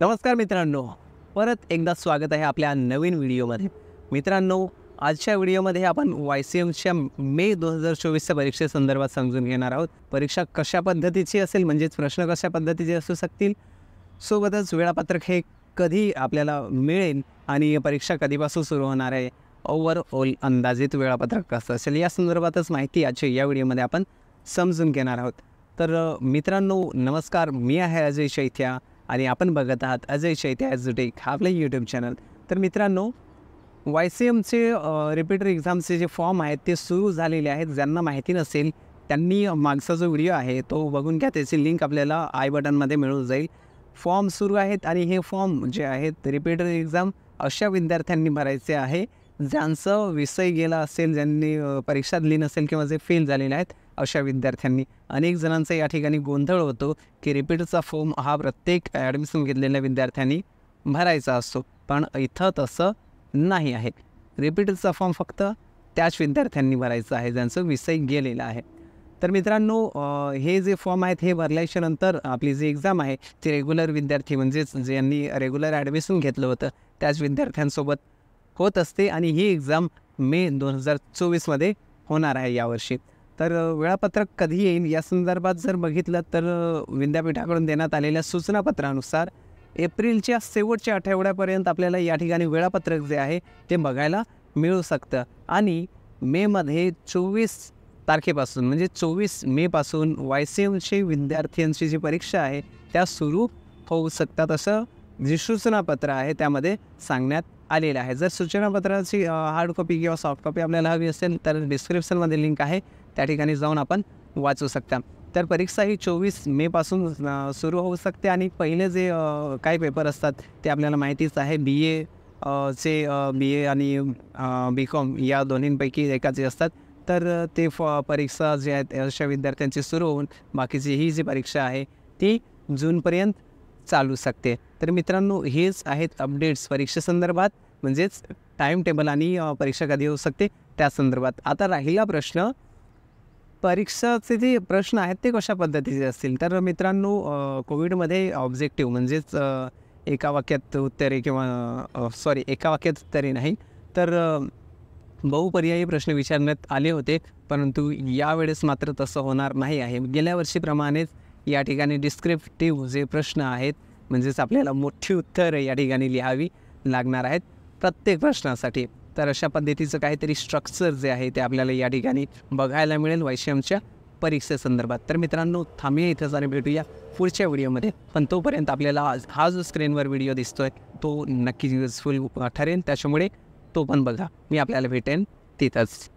नमस्कार मित्रांनो, परत एकदा स्वागत आहे आपल्या नवीन व्हिडिओमध्ये. मित्रांनो, आजच्या व्हिडिओमध्ये आपण YCMच्या मे 2024च्या परीक्षेसंदर्भात समजून घेणार आहोत. परीक्षा कशा पद्धतीची असेल, म्हणजेच प्रश्न कशा पद्धतीचे असू शकतील, सोबतच वेळापत्रक हे कधी आपल्याला मिळेल आणि परीक्षा कधीपासून सुरू होणार आहे, ओव्हरऑल अंदाजित वेळापत्रक कसं असेल, या संदर्भातच माहिती आजच्या या व्हिडिओमध्ये आपण समजून घेणार आहोत. तर मित्रांनो नमस्कार, मी आहे अजय चैत्या आणि आपण बघत आहात अजय चैत्या एज्युटेक हा आपलं यूट्यूब चॅनल. तर मित्रांनो, YCMचे रिपीटर एक्झामचे जे फॉर्म आहेत ते सुरू झालेले आहेत. ज्यांना माहिती नसेल त्यांनी मागचा जो व्हिडिओ आहे तो बघून घ्या, त्याची लिंक आपल्याला आय बटनमध्ये मिळून जाईल. फॉर्म सुरू आहेत आणि हे फॉर्म जे आहेत रिपीटर एक्झाम अशा विद्यार्थ्यांनी भरायचे आहे ज्यांचं विषय गेला असेल, ज्यांनी परीक्षा दिली नसेल किंवा जे फेल झालेले आहेत अशा विद्यार्थ्यांनी. अनेक जणांचा या ठिकाणी गोंधळ होतो की रिपीटचा फॉर्म हा प्रत्येक ॲडमिशन घेतलेल्या विद्यार्थ्यांनी भरायचा असतो, पण इथं तसं नाही आहे. रिपीटचा फॉर्म फक्त त्याच विद्यार्थ्यांनी भरायचा आहे ज्यांचं विषय गेलेला आहे. तर मित्रांनो, हे जे फॉर्म आहेत हे भरल्याच्या नंतर आपली जी एक्झाम आहे ती रेग्युलर विद्यार्थी म्हणजेच ज्यांनी रेग्युलर ॲडमिशन घेतलं होतं त्याच विद्यार्थ्यांसोबत होत असते आणि ही एक्झाम मे 2024मध्ये होणार आहे यावर्षी. तर वेळापत्रक कधी येईल या संदर्भात जर बघितलं तर विद्यापीठाकडून देण्यात आलेल्या सूचनापत्रानुसार एप्रिलच्या शेवटच्या आठवड्यापर्यंत आपल्याला या ठिकाणी वेळापत्रक जे आहे ते बघायला मिळू शकतं आणि मेमध्ये 24 तारखेपासून म्हणजे 24 मेपासून YCMची विद्यार्थ्यांची जी परीक्षा आहे त्या सुरू होऊ शकतात असं जी सूचनापत्र आहे त्यामध्ये सांगण्यात आलेलं आहे. जर सूचनापत्राची हार्ड कॉपी किंवा सॉफ्ट कॉपी आपल्याला हवी असेल तर डिस्क्रिप्शनमध्ये लिंक आहे, त्या ठिकाणी जाऊन आपण वाचू शकता. तर परीक्षा ही 24 मेपासून सुरू होऊ शकते आणि पहिले जे काही पेपर असतात ते आपल्याला माहितीच आहे. BA आणि BCom या दोन्हींपैकी एकाचे असतात. तर ते परीक्षा जे आहेत अशा विद्यार्थ्यांची सुरू होऊन बाकीची ही जी परीक्षा आहे ती जूनपर्यंत चालू शकते. तर मित्रांनो, हेच आहेत अपडेट्स परीक्षेसंदर्भात, म्हणजेच टाईम टेबल आणि परीक्षा कधी होऊ शकते त्या संदर्भात. आता राहिला प्रश्न, परीक्षाचे जे प्रश्न आहेत ते कशा पद्धतीचे असतील. तर मित्रांनो, कोविडमध्ये ऑब्जेक्टिव्ह म्हणजेच एका वाक्यात उत्तरे किंवा एका वाक्यात उत्तरे नाही तर बहुपर्यायी प्रश्न विचारण्यात आले होते, परंतु यावेळेस मात्र तसं होणार नाही आहे. गेल्या वर्षीप्रमाणेच या ठिकाणी डिस्क्रिप्टिव्ह जे प्रश्न आहेत म्हणजेच आपल्याला मोठी उत्तरं या ठिकाणी लिहावी लागणार आहेत प्रत्येक प्रश्नासाठी. तर अशा पद्धतीचं काहीतरी स्ट्रक्चर जे आहे ते आपल्याला या ठिकाणी बघायला मिळेल YCMच्या परीक्षेसंदर्भात. तर मित्रांनो, थांबूया इथंच आणि भेटूया पुढच्या व्हिडिओमध्ये. पण तोपर्यंत आपल्याला हा जो स्क्रीनवर व्हिडिओ दिसतोय तो नक्कीच युजफुल ठरेल, त्याच्यामुळे तो पण बघा. मी आपल्याला भेटेन तिथंच.